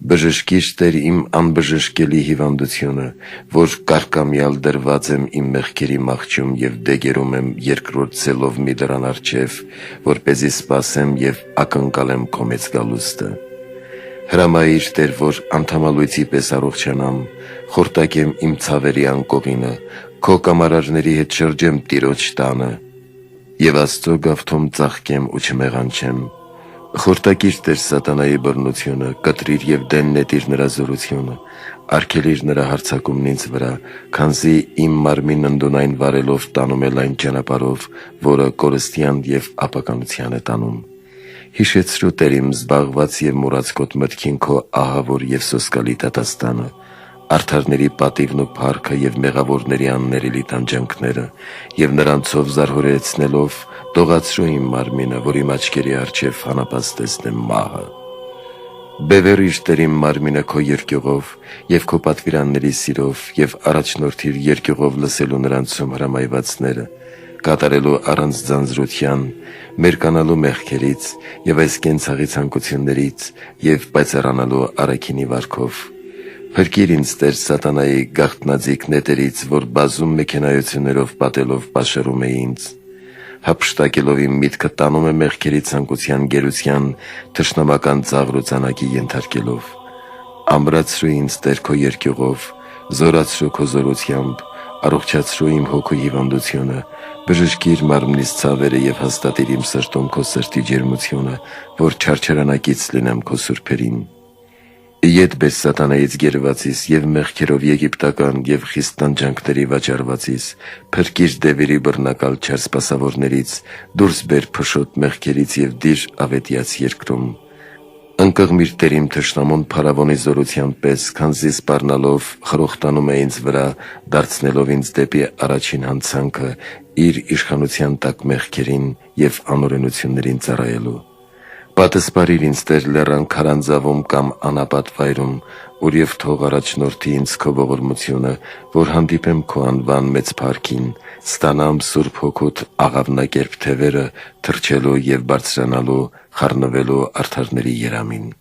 Բժշկիր Տեր իմ անբժշկելի հիվանդությունը, որ կարկամյալ դրված եմ իմ մեղքերի մահճում և դեգերում եմ երկրորդ ցելով մի դրան առջև, որպեսզի սպասեմ և ակնկալեմ քո մեծ գալուստը։ Հրամայիր Տեր, որ անդամալույցի պես առողջանամ, խորտակեմ իմ ցավերի անկողինը, քո կամարարների հետ շրջեմ Տիրոջ տանը և Աստծո գավթում ծաղկեմ ու չմեղանչեմ։ Խորտակիր Տեր սատանայի բռնությունը, կտրիր և դեն նետիր նրա զորությունը, արգելիր նրա հարձակումն ինձ վրա, քանզի իմ մարմինն ընդունայն վարելով տանում էլ այն ճանապարհով, որը կորստյան և ապականության է տանում։ Հիշեցրու Տեր իմ զբաղված և մոռացկոտ մտքին քո ահավոր և սոսկալի դատաստանը, արդարների պատիվն ու փառքը և մեղավորների աններելի տանջանքները, և նրանցով զարհուրեցնելով դողացրու իմ մարմինը, որ իմ աչքերի առջև հանապաստեցնեմ մահը։ Բևեռիր Տեր իմ մարմինը քո երկյուղով և քո պատվիրանների սիրով և առաջնորդիր երկյուղով լսելու նրանցում հրամայվածները, կատարելու առանց ձանձրության, մերկանալու մեղքերից և այս կենցաղի ցանկություններից և պայծառանալու առաքինի վարքով։ Փրկիր ինձ Տեր սատանայի գաղտնաձիգ նետերից, որ բազում մեքենայություններով պատելով պաշարում է ինձ, հափշտակելով իմ միտքը տանում է մեղքերի ցանկության գերության թշնամական ծաղր ու ծանակի ենթարկելով։ Ամրացրու ինձ Տեր քո երկյուղով, զորացրու քո զորությամբ, առողջացրու իմ հոգու հիվանդությունը, բժշկիր մարմնիս ցավերը և հաստատիր իմ սրտում քո սրտի ջերմությունը, որ չարչարանակից լինեմ քո սուրբերին։ Ետ բեր սատանայից գերվածիս և մեղքերով եգիպտական և խիստ տանջանքների վաճառվածիս, փրկիր դևերի բռնակալ չար սպասավորներից, դուրս բեր փշոտ մեղքերից և դիր ավետյաց երկրում։ Ընկղմիր Տեր իմ թշնամուն փարավոնի զորության պես, քանզի սպառնալով խրոխտանում է ինձ վրա, դարձնելով ինձ դեպի առաջին հանցանքը իր իշխանության տակ մեղքերին և անօրենություններին ծառայելու։ Պատսպարիր ինձ Տեր լեռան քարանձավում կամ անապատ վայրում, ուր և թող առաջնորդի ինձ քո ողորմությունը, որ հանդիպեմ քո անվան մեծ փառքին, ստանամ Սուրբ Հոգուդ աղավնակերպ թևերը թռչելու և բարձրանալու, խառնվելու արդարների երամին։